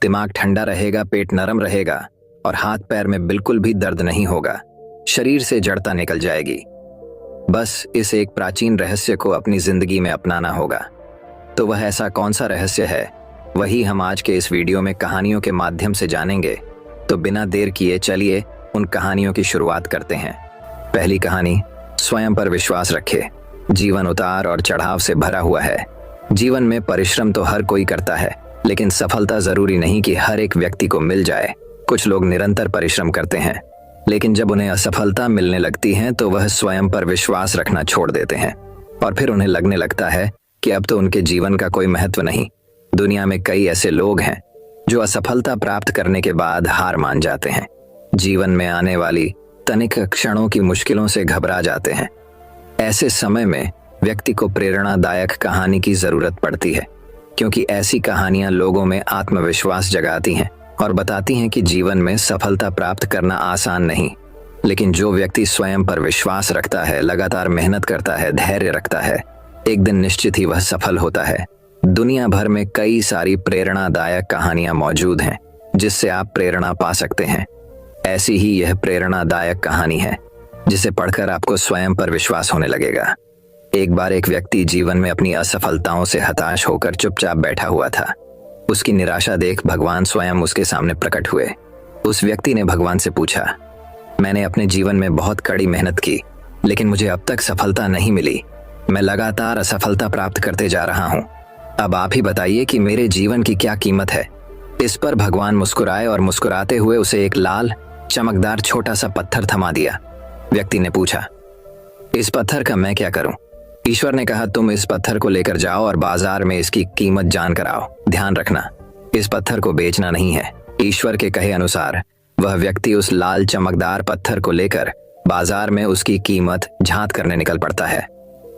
दिमाग ठंडा रहेगा, पेट नरम रहेगा और हाथ पैर में बिल्कुल भी दर्द नहीं होगा। शरीर से जड़ता निकल जाएगी। बस इस एक प्राचीन रहस्य को अपनी जिंदगी में अपनाना होगा। तो वह ऐसा कौन सा रहस्य है, वही हम आज के इस वीडियो में कहानियों के माध्यम से जानेंगे। तो बिना देर किए चलिए उन कहानियों की शुरुआत करते हैं। पहली कहानी, स्वयं पर विश्वास रखे। जीवन उतार और चढ़ाव से भरा हुआ है। जीवन में परिश्रम तो हर कोई करता है, लेकिन सफलता जरूरी नहीं कि हर एक व्यक्ति को मिल जाए। कुछ लोग निरंतर परिश्रम करते हैं, लेकिन जब उन्हें असफलता मिलने लगती है तो वह स्वयं पर विश्वास रखना छोड़ देते हैं और फिर उन्हें लगने लगता है कि अब तो उनके जीवन का कोई महत्व नहीं। दुनिया में कई ऐसे लोग हैं जो असफलता प्राप्त करने के बाद हार मान जाते हैं। जीवन में आने वाली तनिक क्षणों की मुश्किलों से घबरा जाते हैं। ऐसे समय में व्यक्ति को प्रेरणादायक कहानी की जरूरत पड़ती है, क्योंकि ऐसी कहानियां लोगों में आत्मविश्वास जगाती हैं और बताती हैं कि जीवन में सफलता प्राप्त करना आसान नहीं, लेकिन जो व्यक्ति स्वयं पर विश्वास रखता है, लगातार मेहनत करता है, धैर्य रखता है, एक दिन निश्चित ही वह सफल होता है। दुनिया भर में कई सारी प्रेरणादायक कहानियां मौजूद हैं जिससे आप प्रेरणा पा सकते हैं। ऐसी ही यह प्रेरणादायक कहानी है जिसे पढ़कर आपको स्वयं पर विश्वास होने लगेगा। एक बार एक व्यक्ति जीवन में अपनी असफलताओं से हताश होकर चुपचाप बैठा हुआ था। उसकी निराशा देख भगवान स्वयं उसके सामने प्रकट हुए। उस व्यक्ति ने भगवान से पूछा, मैंने अपने जीवन में बहुत कड़ी मेहनत की, लेकिन मुझे अब तक सफलता नहीं मिली। मैं लगातार असफलता प्राप्त करते जा रहा हूँ। अब आप ही बताइए कि मेरे जीवन की क्या कीमत है। इस पर भगवान मुस्कुराए और मुस्कुराते हुए उसे एक लाल चमकदार छोटा सा पत्थर थमा दिया। व्यक्ति ने पूछा, इस पत्थर का मैं क्या करूं? ईश्वर ने कहा, तुम इस पत्थर को लेकर जाओ और बाजार में इसकी कीमत जानकर आओ। ध्यान रखना, इस पत्थर को बेचना नहीं है। ईश्वर के कहे अनुसार वह व्यक्ति उस लाल चमकदार पत्थर को लेकर बाजार में उसकी कीमत झांत करने निकल पड़ता है।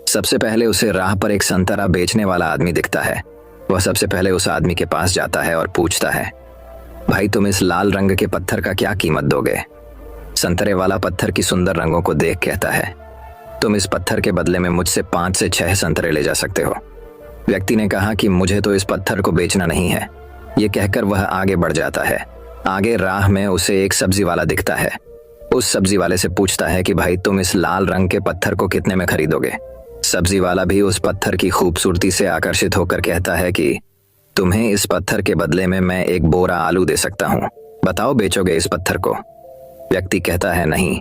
सबसे पहले उसे राह पर एक संतरा बेचने वाला आदमी दिखता है। वह सबसे पहले उस आदमी के पास जाता है और पूछता है, भाई तुम इस लाल रंग के पत्थर का क्या कीमत दोगे? संतरे वाला पत्थर की सुंदर रंगों को देख कहता है, तुम इस पत्थर के बदले में मुझसे 5 से 6 संतरे ले जा सकते हो। व्यक्ति ने कहा कि मुझे तो इस पत्थर को बेचना नहीं है। ये कहकर वह आगे बढ़ जाता है। आगे राह में उसे एक सब्जी वाला दिखता है। उस सब्जी वाले से पूछता है कि भाई तुम इस लाल रंग के पत्थर को कितने में खरीदोगे? सब्जी वाला भी उस पत्थर की खूबसूरती से आकर्षित होकर कहता है कि तुम्हें इस पत्थर के बदले में मैं एक बोरा आलू दे सकता हूँ। बताओ, बेचोगे इस पत्थर को? व्यक्ति कहता है, नहीं,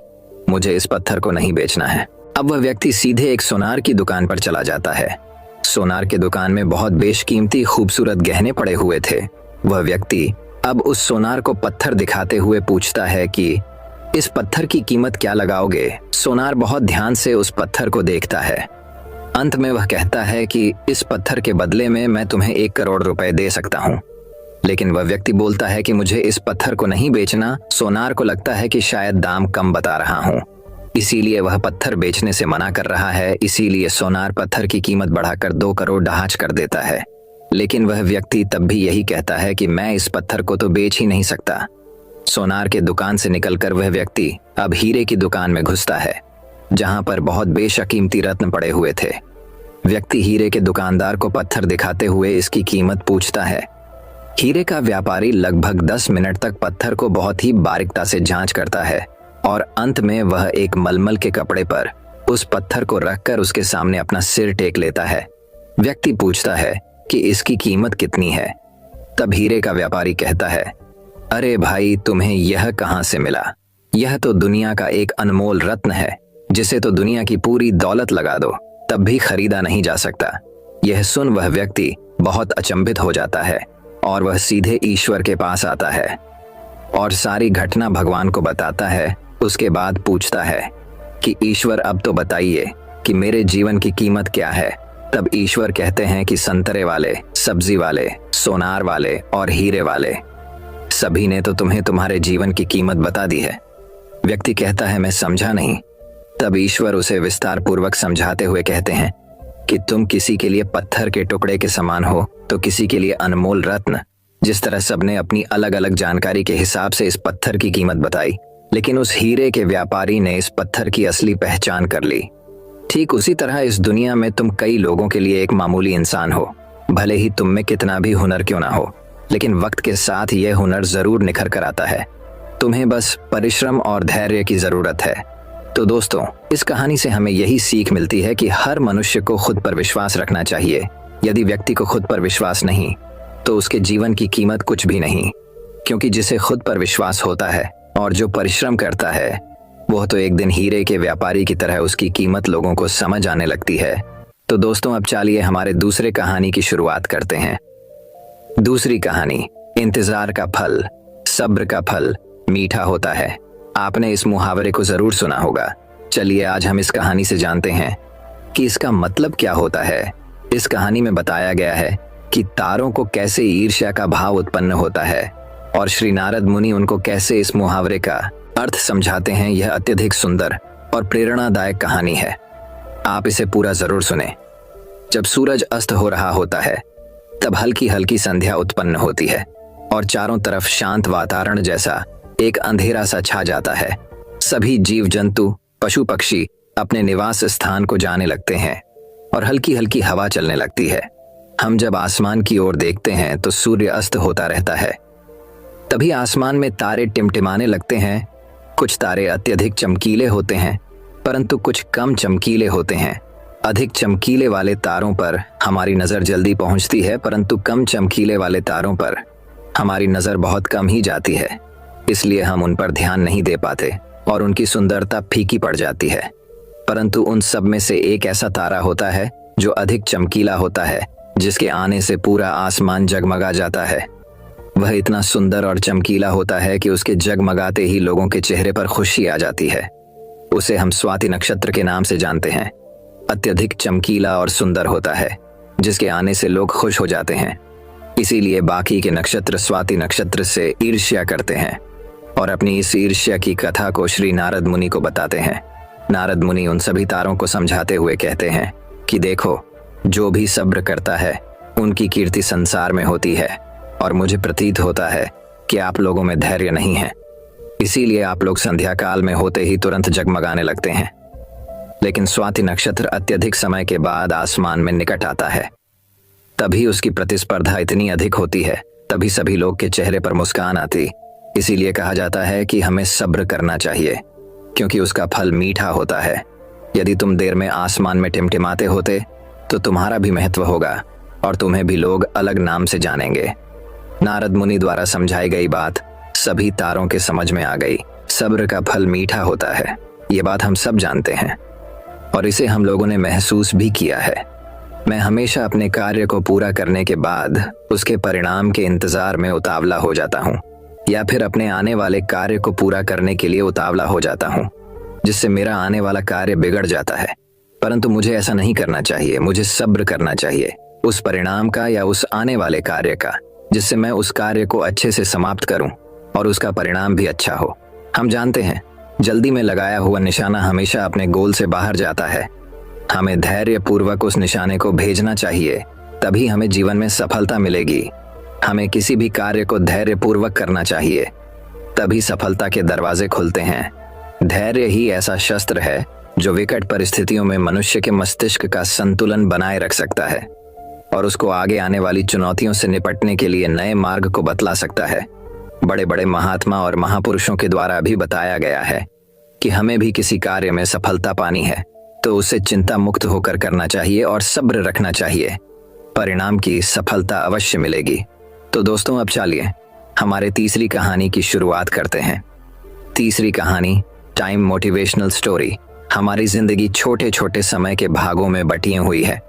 मुझे इस पत्थर को नहीं बेचना है। अब वह व्यक्ति सीधे एक सोनार की दुकान पर चला जाता है। सोनार की दुकान में बहुत बेशकीमती खूबसूरत गहने पड़े हुए थे। वह व्यक्ति अब उस सोनार को पत्थर दिखाते हुए पूछता है कि इस पत्थर की कीमत क्या लगाओगे? सोनार बहुत ध्यान से उस पत्थर को देखता है। अंत में वह कहता है कि इस पत्थर के बदले में मैं तुम्हें 1 करोड़ रुपए दे सकता हूँ। लेकिन वह व्यक्ति बोलता है कि मुझे इस पत्थर को नहीं बेचना। सोनार को लगता है कि शायद दाम कम बता रहा हूँ, इसीलिए वह पत्थर बेचने से मना कर रहा है। इसीलिए सोनार पत्थर की कीमत बढ़ाकर 2 करोड़ ढांच कर देता है। लेकिन वह व्यक्ति तब भी यही कहता है कि मैं इस पत्थर को तो बेच ही नहीं सकता। सोनार के दुकान से निकलकर वह व्यक्ति अब हीरे की दुकान में घुसता है, जहां पर बहुत बेशकीमती रत्न पड़े हुए थे। व्यक्ति हीरे के दुकानदार को पत्थर दिखाते हुए इसकी कीमत पूछता है। हीरे का व्यापारी लगभग 10 मिनट तक पत्थर को बहुत ही बारीकता से जांच करता है और अंत में वह एक मलमल के कपड़े पर उस पत्थर को रखकर उसके सामने अपना सिर टेक लेता है। व्यक्ति पूछता है कि इसकी कीमत कितनी है? तब हीरे का व्यापारी कहता है, अरे भाई, तुम्हें यह कहां से मिला? यह तो दुनिया का एक अनमोल रत्न है, जिसे तो दुनिया की पूरी दौलत लगा दो तब भी खरीदा नहीं जा सकता। यह सुन वह व्यक्ति बहुत अचंभित हो जाता है और वह सीधे ईश्वर के पास आता है और सारी घटना भगवान को बताता है। उसके बाद पूछता है कि ईश्वर, अब तो बताइए कि मेरे जीवन की कीमत क्या है? तब ईश्वर कहते हैं कि संतरे वाले, सब्जी वाले, सोनार वाले और हीरे वाले, सभी ने तो तुम्हें तुम्हारे जीवन की कीमत बता दी है। व्यक्ति कहता है, मैं समझा नहीं। तब ईश्वर उसे विस्तार पूर्वक समझाते हुए कहते हैं कि तुम किसी के लिए पत्थर के टुकड़े के समान हो तो किसी के लिए अनमोल रत्न। जिस तरह सबने अपनी अलग अलग जानकारी के हिसाब से इस पत्थर की कीमत बताई, लेकिन उस हीरे के व्यापारी ने इस पत्थर की असली पहचान कर ली। ठीक उसी तरह इस दुनिया में तुम कई लोगों के लिए एक मामूली इंसान हो, भले ही तुम में कितना भी हुनर क्यों ना हो। लेकिन वक्त के साथ यह हुनर जरूर निखर कर आता है। तुम्हें बस परिश्रम और धैर्य की जरूरत है। तो दोस्तों, इस कहानी से हमें यही सीख मिलती है कि हर मनुष्य को खुद पर विश्वास रखना चाहिए। यदि व्यक्ति को खुद पर विश्वास नहीं तो उसके जीवन की कीमत कुछ भी नहीं, क्योंकि जिसे खुद पर विश्वास होता है और जो परिश्रम करता है वह तो एक दिन हीरे के व्यापारी की तरह उसकी कीमत लोगों को समझ आने लगती है। तो दोस्तों, अब चलिए हमारे दूसरे कहानी की शुरुआत करते हैं। दूसरी कहानी, इंतजार का फल। सब्र का फल मीठा होता है। आपने इस मुहावरे को जरूर सुना होगा। चलिए आज हम इस कहानी से जानते हैं कि इसका मतलब क्या होता है। इस कहानी में बताया गया है कि तारों को कैसे ईर्ष्या का भाव उत्पन्न होता है और श्री नारद मुनि उनको कैसे इस मुहावरे का अर्थ समझाते हैं। यह अत्यधिक सुंदर और प्रेरणादायक कहानी है। आप इसे पूरा जरूर सुने। जब सूरज अस्त हो रहा होता है तब हल्की हल्की संध्या उत्पन्न होती है और चारों तरफ शांत वातावरण जैसा एक अंधेरा सा छा जाता है। सभी जीव जंतु, पशु पक्षी अपने निवास स्थान को जाने लगते हैं और हल्की हल्की हवा चलने लगती है। हम जब आसमान की ओर देखते हैं तो सूर्य अस्त होता रहता है। तभी आसमान में तारे टिमटिमाने लगते हैं। कुछ तारे अत्यधिक चमकीले होते हैं परंतु कुछ कम चमकीले होते हैं। अधिक चमकीले वाले तारों पर हमारी नज़र जल्दी पहुंचती है परंतु कम चमकीले वाले तारों पर हमारी नज़र बहुत कम ही जाती है। इसलिए हम उन पर ध्यान नहीं दे पाते और उनकी सुंदरता फीकी पड़ जाती है। परंतु उन सब में से एक ऐसा तारा होता है जो अधिक चमकीला होता है, जिसके आने से पूरा आसमान जगमगा जाता है। वह इतना सुंदर और चमकीला होता है कि उसके जगमगाते ही लोगों के चेहरे पर खुशी आ जाती है। उसे हम स्वाति नक्षत्र के नाम से जानते हैं। अत्यधिक चमकीला और सुंदर होता है, जिसके आने से लोग खुश हो जाते हैं। इसीलिए बाकी के नक्षत्र स्वाति नक्षत्र से ईर्ष्या करते हैं और अपनी इस ईर्ष्या की कथा को श्री नारद मुनि को बताते हैं। नारद मुनि उन सभी तारों को समझाते हुए कहते हैं कि देखो, जो भी सब्र करता है उनकी कीर्ति संसार में होती है और मुझे प्रतीत होता है कि आप लोगों में धैर्य नहीं है। इसीलिए आप लोग संध्या काल में होते ही तुरंत जगमगाने लगते हैं। लेकिन स्वाति नक्षत्र अत्यधिक समय के बाद आसमान में निकट आता है। तभी उसकी प्रतिस्पर्धा इतनी अधिक होती है, तभी सभी लोग के चेहरे पर मुस्कान आती। इसीलिए कहा जाता है कि हमें सब्र करना चाहिए, क्योंकि उसका फल मीठा होता है। यदि तुम देर में आसमान में टिमटिमाते होते तो तुम्हारा भी महत्व होगा और तुम्हें भी लोग अलग नाम से जानेंगे। नारद मुनि द्वारा समझाई गई बात सभी तारों के समझ में आ गई। सब्र का फल मीठा होता है, ये बात हम सब जानते हैं और इसे हम लोगों ने महसूस भी किया है। मैं हमेशा अपने कार्य को पूरा करने के बाद उसके परिणाम के इंतजार में उतावला हो जाता हूँ, या फिर अपने आने वाले कार्य को पूरा करने के लिए उतावला हो जाता हूँ, जिससे मेरा आने वाला कार्य बिगड़ जाता है। परंतु मुझे ऐसा नहीं करना चाहिए। मुझे सब्र करना चाहिए उस परिणाम का या उस आने वाले कार्य का, जिससे मैं उस कार्य को अच्छे से समाप्त करूं और उसका परिणाम भी अच्छा हो। हम जानते हैं जल्दी में लगाया हुआ निशाना हमेशा अपने गोल से बाहर जाता है। हमें धैर्य पूर्वक उस निशाने को भेजना चाहिए, तभी हमें जीवन में सफलता मिलेगी। हमें किसी भी कार्य को धैर्य पूर्वक करना चाहिए, तभी सफलता के दरवाजे खुलते हैं। धैर्य ही ऐसा शस्त्र है जो विकट परिस्थितियों में मनुष्य के मस्तिष्क का संतुलन बनाए रख सकता है और उसको आगे आने वाली चुनौतियों से निपटने के लिए नए मार्ग को बतला सकता है। बड़े बड़े महात्मा और महापुरुषों के द्वारा भी बताया गया है कि हमें भी किसी कार्य में सफलता पानी है तो उसे चिंता मुक्त होकर करना चाहिए और सब्र रखना चाहिए। परिणाम की सफलता अवश्य मिलेगी। तो दोस्तों, अब चलिए हमारे तीसरी कहानी की शुरुआत करते हैं। तीसरी कहानी, टाइम मोटिवेशनल स्टोरी। हमारी जिंदगी छोटे छोटे समय के भागों में बटी हुई है।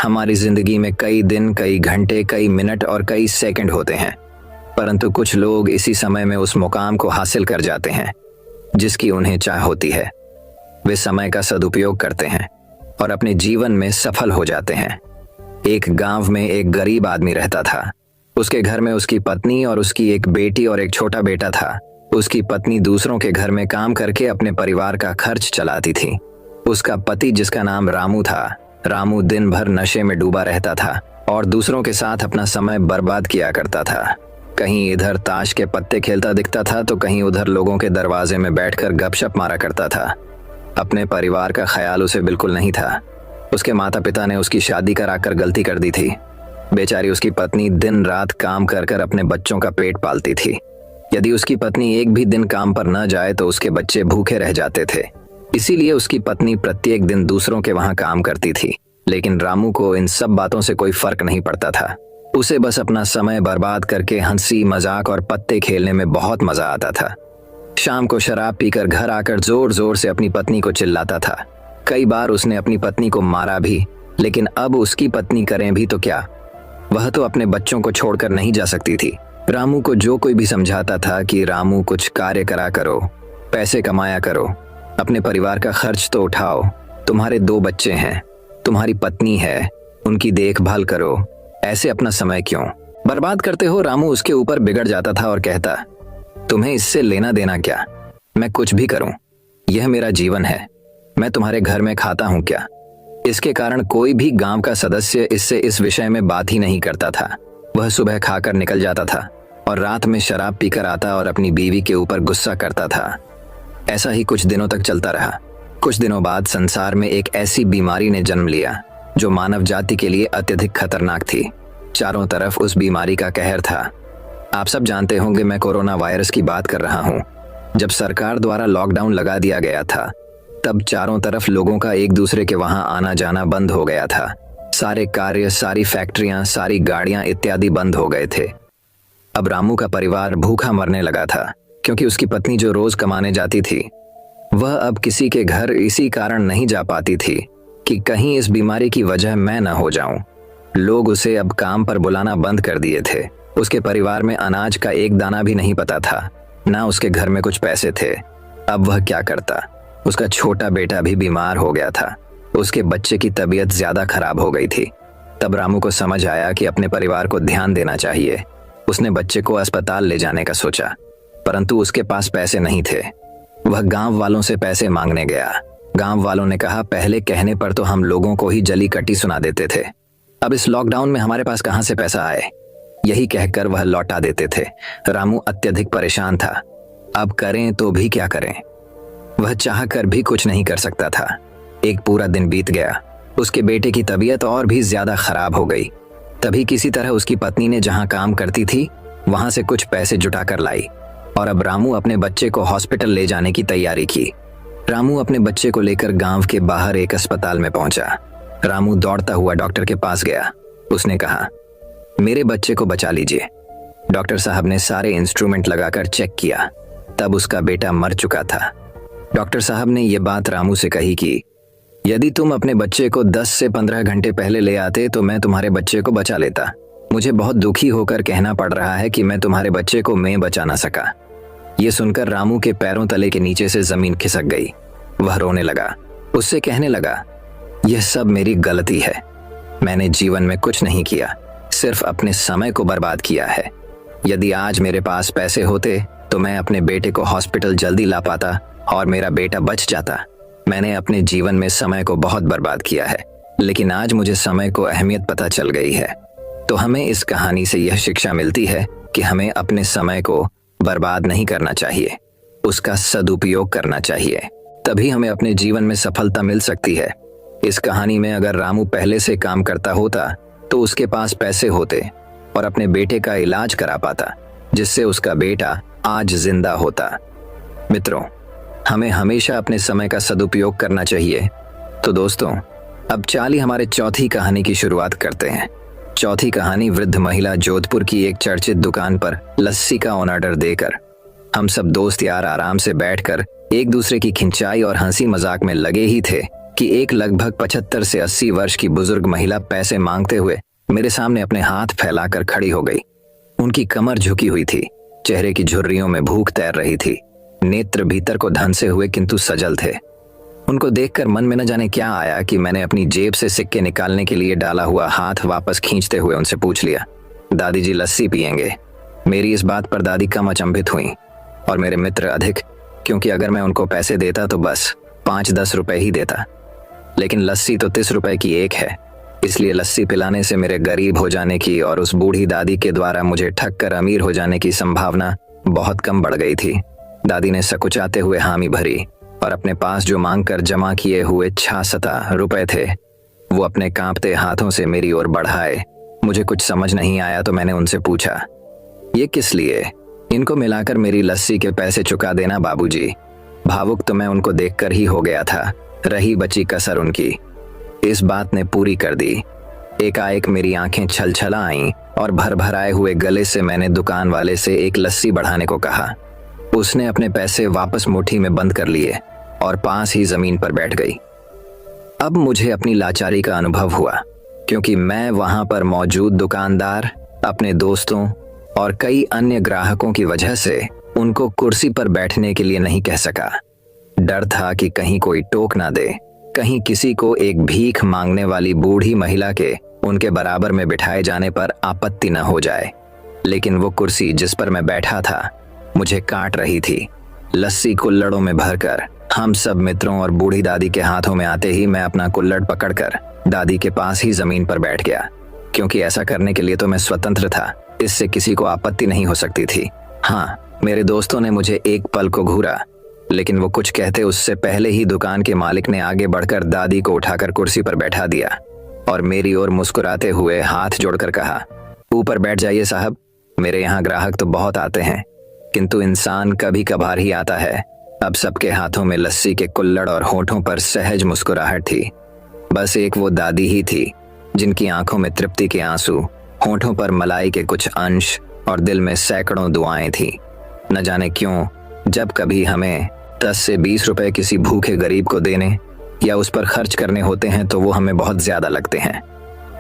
हमारी जिंदगी में कई दिन, कई घंटे, कई मिनट और कई सेकंड होते हैं, परंतु कुछ लोग इसी समय में उस मुकाम को हासिल कर जाते हैं जिसकी उन्हें चाह होती है। वे समय का सदुपयोग करते हैं और अपने जीवन में सफल हो जाते हैं। एक गांव में एक गरीब आदमी रहता था। उसके घर में उसकी पत्नी और उसकी एक बेटी और एक छोटा बेटा था। उसकी पत्नी दूसरों के घर में काम करके अपने परिवार का खर्च चलाती थी। उसका पति, जिसका नाम रामू था, रामू दिन भर नशे में डूबा रहता था और दूसरों के साथ अपना समय बर्बाद किया करता था। कहीं इधर ताश के पत्ते खेलता दिखता था तो कहीं उधर लोगों के दरवाजे में बैठकर गपशप मारा करता था। अपने परिवार का ख्याल उसे बिल्कुल नहीं था। उसके माता पिता ने उसकी शादी कराकर गलती कर दी थी। बेचारी उसकी पत्नी दिन रात काम कर कर अपने बच्चों का पेट पालती थी। यदि उसकी पत्नी एक भी दिन काम पर न जाए तो उसके बच्चे भूखे रह जाते थे। इसीलिए उसकी पत्नी प्रत्येक दिन दूसरों के वहां काम करती थी। लेकिन रामू को इन सब बातों से कोई फर्क नहीं पड़ता था। उसे बस अपना समय बर्बाद करके हंसी मजाक और पत्ते खेलने में बहुत मजा आता था। शाम को शराब पीकर घर आकर जोर जोर से अपनी पत्नी को चिल्लाता था। कई बार उसने अपनी पत्नी को मारा भी, लेकिन अब उसकी पत्नी करें भी तो क्या, वह तो अपने बच्चों को छोड़कर नहीं जा सकती थी। रामू को जो कोई भी समझाता था कि रामू कुछ कार्य करा करो, पैसे कमाया करो, अपने परिवार का खर्च तो उठाओ, तुम्हारे 2 बच्चे हैं, तुम्हारी पत्नी है, उनकी देखभाल करो, ऐसे अपना समय क्यों बर्बाद करते हो। रामू उसके ऊपर बिगड़ जाता था और कहता, तुम्हें इससे लेना देना क्या, मैं कुछ भी करूं, यह मेरा जीवन है, मैं तुम्हारे घर में खाता हूं क्या। इसके कारण कोई भी गांव का सदस्य इससे इस विषय में बात ही नहीं करता था। वह सुबह खाकर निकल जाता था और रात में शराब पीकर आता और अपनी बीवी के ऊपर गुस्सा करता था। ऐसा ही कुछ दिनों तक चलता रहा। कुछ दिनों बाद संसार में एक ऐसी बीमारी ने जन्म लिया जो मानव जाति के लिए अत्यधिक खतरनाक थी। चारों तरफ उस बीमारी का कहर था। आप सब जानते होंगे मैं कोरोना वायरस की बात कर रहा हूँ। जब सरकार द्वारा लॉकडाउन लगा दिया गया था तब चारों तरफ लोगों का एक दूसरे के वहां आना जाना बंद हो गया था। सारे कार्य, सारी फैक्ट्रियां, सारी गाड़ियां इत्यादि बंद हो गए थे। अब रामू का परिवार भूखा मरने लगा था, क्योंकि उसकी पत्नी जो रोज कमाने जाती थी वह अब किसी के घर इसी कारण नहीं जा पाती थी कि कहीं इस बीमारी की वजह मैं न हो जाऊं। लोग उसे अब काम पर बुलाना बंद कर दिए थे। उसके परिवार में अनाज का एक दाना भी नहीं पता था, ना उसके घर में कुछ पैसे थे। अब वह क्या करता। उसका छोटा बेटा भी बीमार हो गया था। उसके बच्चे की तबीयत ज्यादा खराब हो गई थी। तब रामू को समझ आया कि अपने परिवार को ध्यान देना चाहिए। उसने बच्चे को अस्पताल ले जाने का सोचा, परंतु उसके पास पैसे नहीं थे। वह गांव वालों से पैसे मांगने गया। गांव वालों ने कहा, पहले कहने पर तो हम लोगों को ही जली कटी सुना देते थे, अब इस लॉकडाउन में हमारे पास कहां से पैसा आए। यही कहकर वह लौटा देते थे। रामू अत्यधिक परेशान था। अब करें तो भी क्या करें। वह चाह कर भी कुछ नहीं कर सकता था। एक पूरा दिन बीत गया। उसके बेटे की तबीयत और भी ज्यादा खराब हो गई। तभी किसी तरह उसकी पत्नी ने जहां काम करती थी वहां से कुछ पैसे जुटाकर लाई और अब रामू अपने बच्चे को हॉस्पिटल ले जाने की तैयारी की। रामू अपने बच्चे को लेकर गांव के बाहर एक अस्पताल में पहुंचा। रामू दौड़ता हुआ डॉक्टर के पास गया। उसने कहा, मेरे बच्चे को बचा लीजिए। डॉक्टर साहब ने सारे इंस्ट्रूमेंट लगाकर चेक किया, तब उसका बेटा मर चुका था। डॉक्टर साहब ने यह बात रामू से कही कि यदि तुम अपने बच्चे को 10 से 15 घंटे पहले ले आते तो मैं तुम्हारे बच्चे को बचा लेता। मुझे बहुत दुखी होकर कहना पड़ रहा है कि मैं तुम्हारे बच्चे को मैं बचा ना सका। यह सुनकर रामू के पैरों तले के नीचे से जमीन खिसक गई। वह रोने लगा। उससे कहने लगा, यह सब मेरी गलती है। मैंने जीवन में कुछ नहीं किया, सिर्फ अपने समय को बर्बाद किया है। यदि आज मेरे पास पैसे होते तो मैं अपने बेटे को हॉस्पिटल जल्दी ला पाता और मेरा बेटा बच जाता। मैंने अपने जीवन में समय को बहुत बर्बाद किया है, लेकिन आज मुझे समय को अहमियत पता चल गई है। तो हमें इस कहानी से यह शिक्षा मिलती है कि हमें अपने समय को बर्बाद नहीं करना चाहिए, उसका सदुपयोग करना चाहिए। तभी हमें अपने जीवन में सफलता मिल सकती है। इस कहानी में अगर रामू पहले से काम करता होता तो उसके पास पैसे होते और अपने बेटे का इलाज करा पाता, जिससे उसका बेटा आज जिंदा होता। मित्रों, हमें हमेशा अपने समय का सदुपयोग करना चाहिए। तो दोस्तों, अब चाली हमारे चौथी कहानी की शुरुआत करते हैं। चौथी कहानी वृद्ध महिला जोधपुर की एक चर्चित दुकान पर लस्सी का ऑर्डर देकर हम सब दोस्त यार आराम से बैठकर एक दूसरे की खिंचाई और हंसी मजाक में लगे ही थे कि एक लगभग 75 से 80 वर्ष की बुजुर्ग महिला पैसे मांगते हुए मेरे सामने अपने हाथ फैलाकर खड़ी हो गई। उनकी कमर झुकी हुई थी, चेहरे की झुर्रियों में भूख तैर रही थी, नेत्र भीतर को धंसे हुए किंतु सजल थे। उनको देखकर मन में न जाने क्या आया कि मैंने अपनी जेब से सिक्के निकालने के लिए डाला हुआ हाथ वापस खींचते हुए उनसे पूछ लिया, दादी जी लस्सी पियेंगे? मेरी इस बात पर दादी कम अचंभित हुई और मेरे मित्र अधिक, क्योंकि अगर मैं उनको पैसे देता तो बस 5-10 रुपए ही देता, लेकिन लस्सी तो 30 रुपए की एक है। इसलिए लस्सी पिलाने से मेरे गरीब हो जाने की और उस बूढ़ी दादी के द्वारा मुझे ठग कर अमीर हो जाने की संभावना बहुत कम बढ़ गई थी। दादी ने सकुचाते हुए हामी भरी और अपने पास जो मांग कर जमा किए हुए 66 रुपए थे वो अपने कांपते हाथों से मेरी ओर बढ़ाए मुझे कुछ समझ नहीं आया तो मैंने उनसे पूछा, ये किस लिए? इनको मिलाकर मेरी लस्सी के पैसे चुका देना बाबूजी। भावुक तो मैं उनको देखकर ही हो गया था, रही बची कसर उनकी। इस बात ने पूरी कर दी। एकाएक मेरी आंखें छलछला आईं और भर भर आए हुए गले से मैंने दुकान वाले से एक लस्सी बढ़ाने को कहा। उसने अपने पैसे वापस मुट्ठी में बंद कर लिए और पास ही जमीन पर बैठ गई। अब मुझे अपनी लाचारी का अनुभव हुआ, क्योंकि मैं वहां पर मौजूद दुकानदार, अपने दोस्तों और कई अन्य ग्राहकों की वजह से उनको कुर्सी पर बैठने के लिए नहीं कह सका। डर था कि कहीं कोई टोक ना दे, कहीं किसी को एक भीख मांगने वाली बूढ़ी महिला के उनके बराबर में बिठाए जाने पर आपत्ति न हो जाए। लेकिन वो कुर्सी जिस पर मैं बैठा था मुझे काट रही थी। लस्सी कुल्हड़ों में भरकर हम सब मित्रों और बूढ़ी दादी के हाथों में आते ही मैं अपना कुल्हड़ पकड़कर दादी के पास ही जमीन पर बैठ गया, क्योंकि ऐसा करने के लिए तो मैं स्वतंत्र था, इससे किसी को आपत्ति नहीं हो सकती थी। हाँ, मेरे दोस्तों ने मुझे एक पल को घूरा, लेकिन वो कुछ कहते उससे पहले ही दुकान के मालिक ने आगे बढ़कर दादी को उठाकर कुर्सी पर बैठा दिया और मेरी ओर मुस्कुराते हुए हाथ जोड़कर कहा, ऊपर बैठ जाइए साहब, मेरे यहाँ ग्राहक तो बहुत आते हैं, किंतु इंसान कभी कभार ही आता है। अब सबके हाथों में लस्सी के कुल्हड़ और होठों पर सहज मुस्कुराहट थी। बस एक वो दादी ही थी जिनकी आंखों में तृप्ति के आंसू, होठों पर मलाई के कुछ अंश और दिल में सैकड़ों दुआएं थी। न जाने क्यों जब कभी हमें 10 से 20 रुपए किसी भूखे गरीब को देने या उस पर खर्च करने होते हैं तो वो हमें बहुत ज्यादा लगते हैं।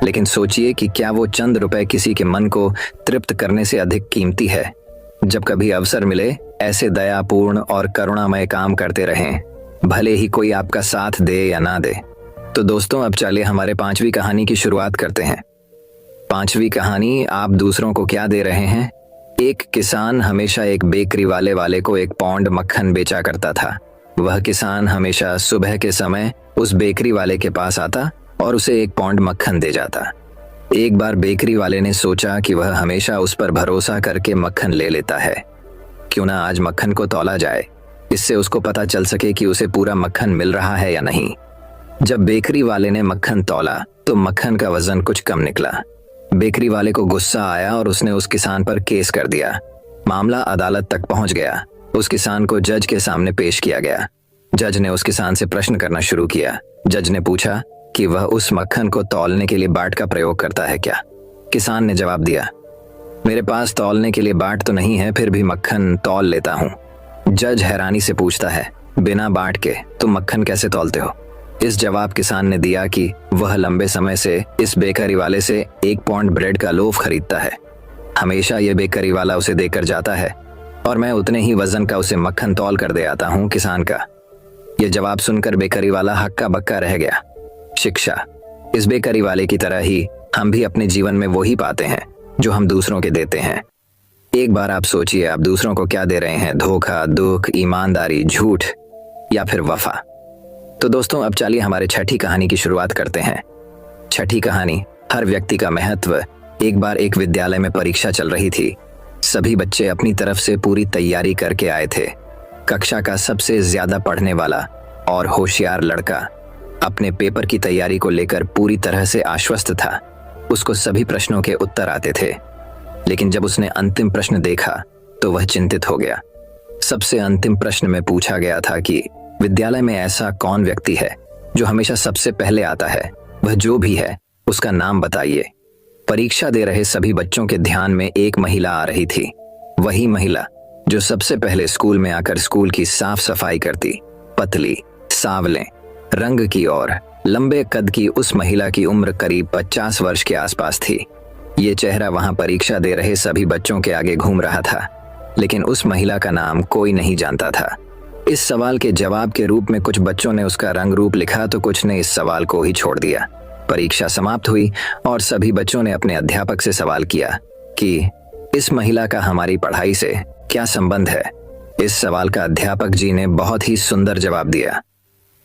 लेकिन सोचिए कि क्या वो चंद रुपए किसी के मन को तृप्त करने से अधिक कीमती है। जब कभी अवसर मिले ऐसे दयापूर्ण और करुणामय काम करते रहें, भले ही कोई आपका साथ दे या ना दे। तो दोस्तों, अब चलिए हमारे 5वीं कहानी की शुरुआत करते हैं। 5वीं कहानी, आप दूसरों को क्या दे रहे हैं। एक किसान हमेशा एक बेकरी वाले को 1 पाउंड मक्खन बेचा करता था। वह किसान हमेशा सुबह के समय उस बेकरी वाले के पास आता और उसे 1 पाउंड मक्खन दे जाता। एक बार बेकरी वाले ने सोचा कि वह हमेशा उस पर भरोसा करके मक्खन ले लेता है, क्यों ना आज मक्खन को तौला जाए, इससे उसको पता चल सके कि उसे पूरा मक्खन मिल रहा है या नहीं। जब बेकरी वाले ने मक्खन तौला तो मक्खन का वजन कुछ कम निकला। बेकरी वाले को गुस्सा आया और उसने उस किसान पर केस कर दिया। मामला अदालत तक पहुंच गया। उस किसान को जज के सामने पेश किया गया। जज ने उस किसान से प्रश्न करना शुरू किया। जज ने पूछा कि वह उस मक्खन को तौलने के लिए बाट का प्रयोग करता है क्या। किसान ने जवाब दिया, मेरे पास तौलने के लिए बाट तो नहीं है, फिर भी मक्खन तौल लेता हूँ। जज हैरानी से पूछता है, बिना बाट के तुम मक्खन कैसे तौलते हो। इस जवाब किसान ने दिया कि वह लंबे समय से इस बेकरी वाले से 1 पाउंड ब्रेड का लोफ खरीदता है। हमेशा ये बेकरी वाला उसे देकर जाता है और मैं उतने ही वजन का उसे मक्खन तौल कर दे आता हूँ किसान का। यह जवाब सुनकर बेकरी वाला हक्का बक्का रह गया। शिक्षा, इस बेकरी वाले की तरह ही हम भी अपने जीवन में वही पाते हैं जो हम दूसरों के देते हैं। एक बार आप सोचिए, आप दूसरों को क्या दे रहे हैं, धोखा, दुख, ईमानदारी, झूठ या फिर वफा। तो दोस्तों, अब चलिए हमारे 6ठी कहानी की शुरुआत करते हैं। 6ठी कहानी, हर व्यक्ति का महत्व। एक बार एक विद्यालय में परीक्षा चल रही थी। सभी बच्चे अपनी तरफ से पूरी तैयारी करके आए थे। कक्षा का सबसे ज्यादा पढ़ने वाला और होशियार लड़का अपने पेपर की तैयारी को लेकर पूरी तरह से आश्वस्त था। उसको सभी प्रश्नों के उत्तर आते थे, लेकिन जब उसने अंतिम प्रश्न देखा तो वह चिंतित हो गया। सबसे अंतिम प्रश्न में पूछा गया था कि विद्यालय में ऐसा कौन व्यक्ति है जो हमेशा सबसे पहले आता है। वह जो भी है उसका नाम बताइए। परीक्षा दे रहे सभी बच्चों के ध्यान में एक महिला आ रही थी। वही महिला जो सबसे पहले स्कूल में आकर स्कूल की साफ सफाई करती। पतली, सांवले रंग की और लंबे कद की उस महिला की उम्र करीब 50 वर्ष के आसपास थी। ये चेहरा वहां परीक्षा दे रहे सभी बच्चों के आगे घूम रहा था, लेकिन उस महिला का नाम कोई नहीं जानता था। इस सवाल के जवाब के रूप में कुछ बच्चों ने उसका रंग रूप लिखा तो कुछ ने इस सवाल को ही छोड़ दिया। परीक्षा समाप्त हुई और सभी बच्चों ने अपने अध्यापक से सवाल किया कि इस महिला का हमारी पढ़ाई से क्या संबंध है। इस सवाल का अध्यापक जी ने बहुत ही सुंदर जवाब दिया।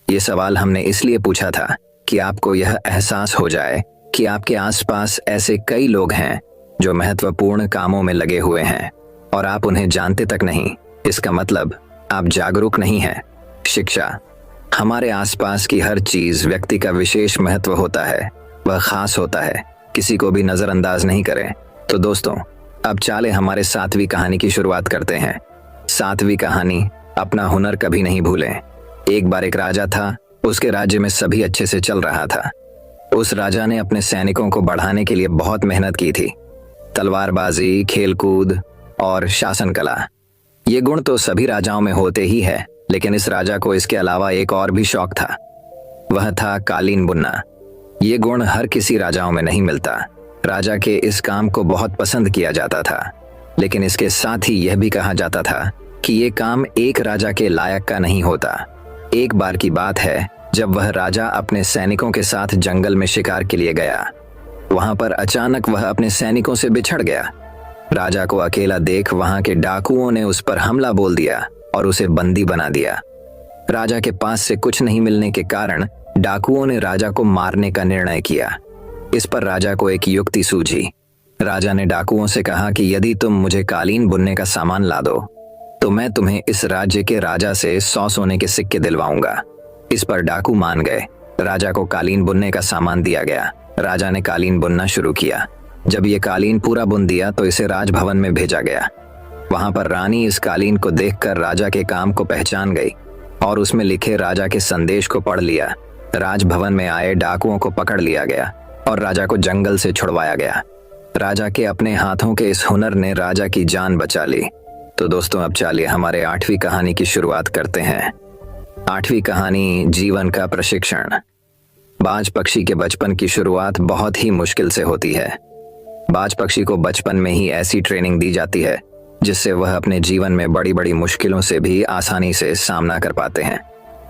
ये सवाल हमने इसलिए पूछा था कि आपको यह एहसास हो जाए कि आपके आसपास ऐसे कई लोग हैं जो महत्वपूर्ण कामों में लगे हुए हैं और आप उन्हें जानते तक नहीं। इसका मतलब आप जागरूक नहीं हैं। शिक्षा, हमारे आसपास की हर चीज व्यक्ति का विशेष महत्व होता है, वह खास होता है। किसी को भी नजरअंदाज नहीं करें। तो दोस्तों, अब चाले हमारे 7वीं कहानी की शुरुआत करते हैं। 7वीं कहानी, अपना हुनर कभी नहीं भूलें। एक बार एक राजा था, उसके राज्य में सभी अच्छे से चल रहा था। उस राजा ने अपने सैनिकों को बढ़ाने के लिए बहुत मेहनत की थी। तलवारबाजी, खेलकूद और शासन कला, ये गुण तो सभी राजाओं में होते ही है, लेकिन इस राजा को इसके अलावा एक और भी शौक था। वह था कालीन बुनना। ये गुण हर किसी राजाओं में नहीं मिलता। राजा के इस काम को बहुत पसंद किया जाता था, लेकिन इसके साथ ही यह भी कहा जाता था कि ये काम एक राजा के लायक का नहीं होता। एक बार की बात है, जब वह राजा अपने सैनिकों के साथ जंगल में शिकार के लिए गया। वहां पर अचानक वह अपने सैनिकों से बिछड़ गया। राजा को अकेला देख वहां के डाकुओं ने उस पर हमला बोल दिया और उसे बंदी बना दिया। राजा के पास से कुछ नहीं मिलने के कारण डाकुओं ने राजा को मारने का निर्णय किया। इस पर राजा को एक युक्ति सूझी। राजा ने डाकुओं से कहा कि यदि तुम मुझे कालीन बुनने का सामान ला दो तो मैं तुम्हें इस राज्य के राजा से 100 सोने के सिक्के दिलवाऊंगा। इस पर डाकू मान गए। राजा को कालीन बुनने का सामान दिया गया। राजा ने कालीन बुनना शुरू किया। जब ये कालीन पूरा बुन दिया तो इसे राजभवन में भेजा गया। वहां पर रानी इस कालीन को देखकर राजा के काम को पहचान गई और उसमें लिखे राजा के संदेश को पढ़ लिया। राजभवन में आए डाकुओं को पकड़ लिया गया और राजा को जंगल से छुड़वाया गया। राजा के अपने हाथों के इस हुनर ने राजा की जान बचा ली। तो दोस्तों, अब चलिए हमारे 8वीं कहानी की शुरुआत करते हैं। 8वीं कहानी, जीवन का प्रशिक्षण। बाज पक्षी के बचपन की शुरुआत बहुत ही मुश्किल से होती है। बाज पक्षी को बचपन में ही ऐसी ट्रेनिंग दी जाती है जिससे वह अपने जीवन में बड़ी बड़ी मुश्किलों से भी आसानी से सामना कर पाते हैं।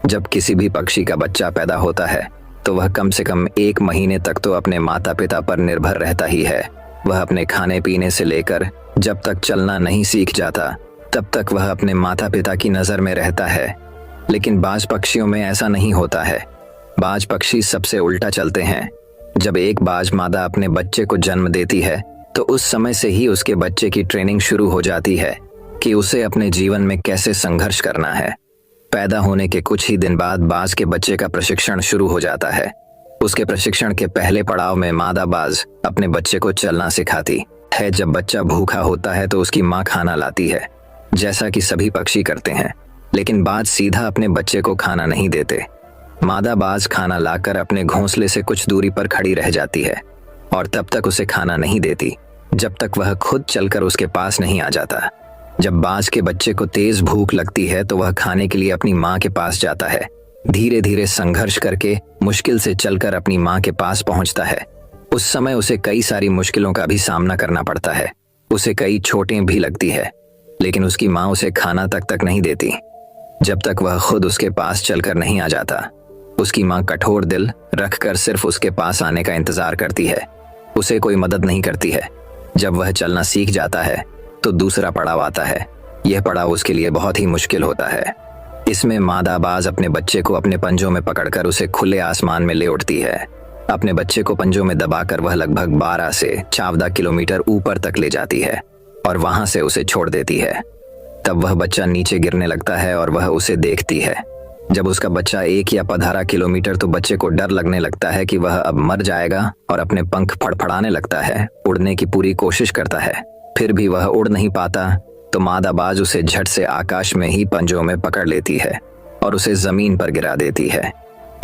जब किसी भी पक्षी का बच्चा पैदा होता है तो वह कम से कम 1 महीने तक तो अपने माता पिता पर निर्भर रहता ही है। वह अपने खाने पीने से लेकर जब तक चलना नहीं सीख जाता तब तक वह अपने माता पिता की नज़र में रहता है। लेकिन बाज पक्षियों में ऐसा नहीं होता है। बाज पक्षी सबसे उल्टा चलते हैं। जब एक बाज मादा अपने बच्चे को जन्म देती है तो उस समय से ही उसके बच्चे की ट्रेनिंग शुरू हो जाती है कि उसे अपने जीवन में कैसे संघर्ष करना है। पैदा होने के कुछ ही दिन बाद बाज के बच्चे का प्रशिक्षण शुरू हो जाता है। उसके प्रशिक्षण के पहले पड़ाव में मादा बाज अपने बच्चे को चलना सिखाती है। जब बच्चा भूखा होता है तो उसकी माँ खाना लाती है, जैसा कि सभी पक्षी करते हैं, लेकिन बाज सीधा अपने बच्चे को खाना नहीं देते। मादा बाज खाना लाकर अपने घोंसले से कुछ दूरी पर खड़ी रह जाती है और तब तक उसे खाना नहीं देती जब तक वह खुद चलकर उसके पास नहीं आ जाता। जब बाज के बच्चे को तेज भूख लगती है तो वह खाने के लिए अपनी माँ के पास जाता है। धीरे धीरे संघर्ष करके मुश्किल से चलकर अपनी माँ के पास पहुंचता है। उस समय उसे कई सारी मुश्किलों का भी सामना करना पड़ता है। उसे कई चोटें भी लगती है, लेकिन उसकी माँ उसे खाना तक नहीं देती जब तक वह खुद उसके पास चलकर नहीं आ जाता। उसकी माँ कठोर दिल रखकर सिर्फ उसके पास आने का इंतजार करती है, उसे कोई मदद नहीं करती है। जब वह चलना सीख जाता है तो दूसरा पड़ाव आता है। यह पड़ाव उसके लिए बहुत ही मुश्किल होता है। इसमें मादा बाज अपने बच्चे को अपने पंजों में पकड़कर उसे खुले आसमान में ले उड़ती है। अपने बच्चे को पंजों में दबाकर वह लगभग 12 से 14 किलोमीटर ऊपर तक ले जाती है और वहां से उसे छोड़ देती है। तब वह बच्चा नीचे गिरने लगता है और वह उसे देखती है। जब उसका बच्चा 1 या 15 किलोमीटर, तो बच्चे को डर लगने लगता है कि वह अब मर जाएगा और अपने पंख फड़फड़ाने लगता है। उड़ने की पूरी कोशिश करता है, फिर भी वह उड़ नहीं पाता। तो मादा बाज उसे झट से आकाश में ही पंजों में पकड़ लेती है और उसे जमीन पर गिरा देती है।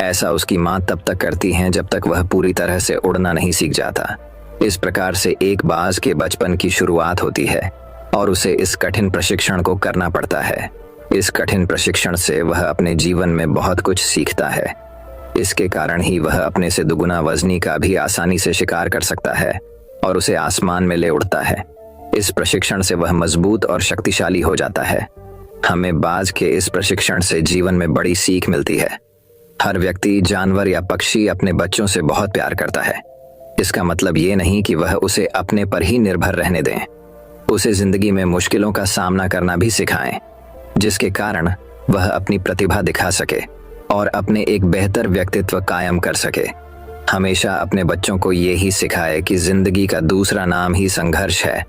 ऐसा उसकी माँ तब तक करती हैं जब तक वह पूरी तरह से उड़ना नहीं सीख जाता। इस प्रकार से एक बाज के बचपन की शुरुआत होती है और उसे इस कठिन प्रशिक्षण को करना पड़ता है। इस कठिन प्रशिक्षण से वह अपने जीवन में बहुत कुछ सीखता है। इसके कारण ही वह अपने से दुगुना वजनी का भी आसानी से शिकार कर सकता है और उसे आसमान में ले उड़ता है। इस प्रशिक्षण से वह मजबूत और शक्तिशाली हो जाता है। हमें बाज के इस प्रशिक्षण से जीवन में बड़ी सीख मिलती है। हर व्यक्ति, जानवर या पक्षी अपने बच्चों से बहुत प्यार करता है। इसका मतलब ये नहीं कि वह उसे अपने पर ही निर्भर रहने दें। उसे जिंदगी में मुश्किलों का सामना करना भी सिखाएं, जिसके कारण वह अपनी प्रतिभा दिखा सके और अपने एक बेहतर व्यक्तित्व कायम कर सके। हमेशा अपने बच्चों को ये ही सिखाए कि जिंदगी का दूसरा नाम ही संघर्ष है।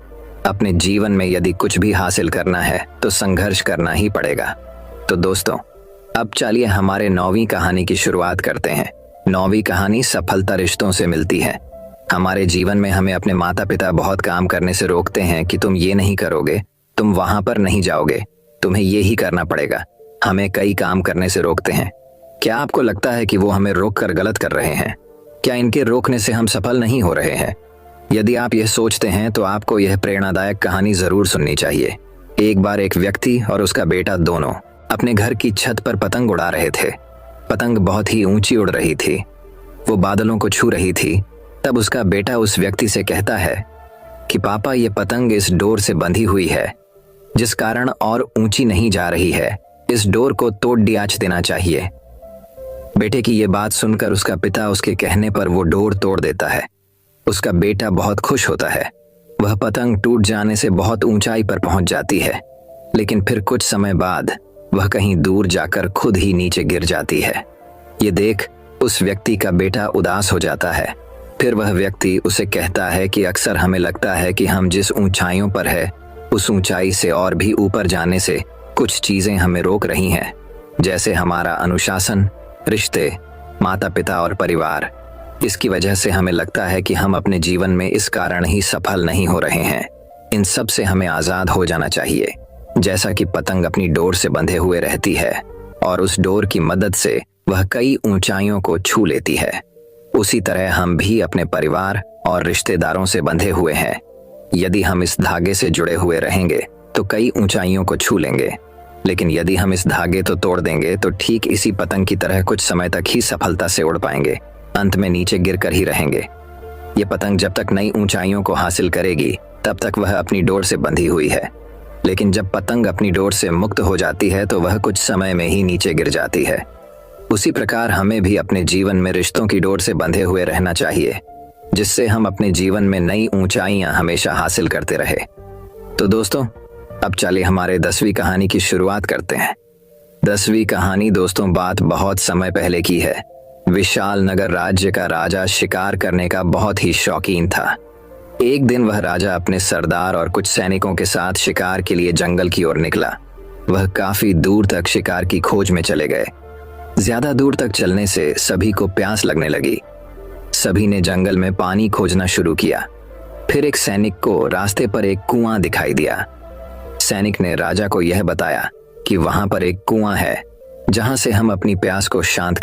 अपने जीवन में यदि कुछ भी हासिल करना है तो संघर्ष करना ही पड़ेगा। तो दोस्तों, अब चलिए हमारे 9वीं कहानी की शुरुआत करते हैं। 9वीं कहानी सफलता रिश्तों से मिलती है। हमारे जीवन में हमें अपने माता पिता बहुत काम करने से रोकते हैं कि तुम ये नहीं करोगे, तुम वहां पर नहीं जाओगे, तुम्हें ये ही करना पड़ेगा। हमें कई काम करने से रोकते हैं। क्या आपको लगता है कि वो हमें रोक कर गलत कर रहे हैं? क्या इनके रोकने से हम सफल नहीं हो रहे हैं? यदि आप यह सोचते हैं तो आपको यह प्रेरणादायक कहानी जरूर सुननी चाहिए। एक बार एक व्यक्ति और उसका बेटा दोनों अपने घर की छत पर पतंग उड़ा रहे थे। पतंग बहुत ही ऊंची उड़ रही थी, वो बादलों को छू रही थी। तब उसका बेटा उस व्यक्ति से कहता है कि पापा, ये पतंग इस डोर से बंधी हुई है, जिस कारण और ऊंची नहीं जा रही है। इस डोर को तोड़ दियाच देना चाहिए। बेटे की ये बात सुनकर उसका पिता उसके कहने पर वो डोर तोड़ देता है। उसका बेटा बहुत खुश होता है। वह पतंग टूट जाने से बहुत ऊंचाई पर पहुंच जाती है, लेकिन फिर कुछ समय बाद वह कहीं दूर जाकर खुद ही नीचे गिर जाती है। ये देख उस व्यक्ति का बेटा उदास हो जाता है। फिर वह व्यक्ति उसे कहता है कि अक्सर हमें लगता है कि हम जिस ऊंचाइयों पर है उस ऊंचाई से और भी ऊपर जाने से कुछ चीजें हमें रोक रही हैं, जैसे हमारा अनुशासन, रिश्ते, माता पिता और परिवार। इसकी वजह से हमें लगता है कि हम अपने जीवन में इस कारण ही सफल नहीं हो रहे हैं। इन सब से हमें आजाद हो जाना चाहिए। जैसा कि पतंग अपनी डोर से बंधे हुए रहती है और उस डोर की मदद से वह कई ऊंचाइयों को छू लेती है, उसी तरह हम भी अपने परिवार और रिश्तेदारों से बंधे हुए हैं। यदि हम इस धागे से जुड़े हुए रहेंगे तो कई ऊंचाइयों को छू लेंगे, लेकिन यदि हम इस धागे तो तोड़ देंगे तो ठीक इसी पतंग की तरह कुछ समय तक ही सफलता से उड़ पाएंगे, अंत में नीचे गिरकर ही रहेंगे। ये पतंग जब तक नई ऊंचाइयों को हासिल करेगी तब तक वह अपनी डोर से बंधी हुई है, लेकिन जब पतंग अपनी डोर से मुक्त हो जाती है तो वह कुछ समय में ही नीचे गिर जाती है। उसी प्रकार हमें भी अपने जीवन में रिश्तों की डोर से बंधे हुए रहना चाहिए, जिससे हम अपने जीवन में नई ऊंचाइयां हमेशा हासिल करते रहे। तो दोस्तों, अब चलिए हमारे 10वीं कहानी की शुरुआत करते हैं। 10वीं कहानी दोस्तों बात बहुत समय पहले की है। विशाल नगर राज्य का राजा शिकार करने का बहुत ही शौकीन था। एक दिन वह राजा अपने सरदार और कुछ सैनिकों के साथ शिकार के लिए जंगल की ओर निकला। वह काफी दूर तक शिकार की खोज में चले गए। ज्यादा दूर तक चलने से सभी को प्यास लगने लगी। सभी ने जंगल में पानी खोजना शुरू किया। फिर एक सैनिक को रास्ते पर एक कुआं दिखाई दिया। सैनिक ने राजा को यह बताया कि वहां पर एक कुआं है जहां से हम अपनी प्यास को शांत कर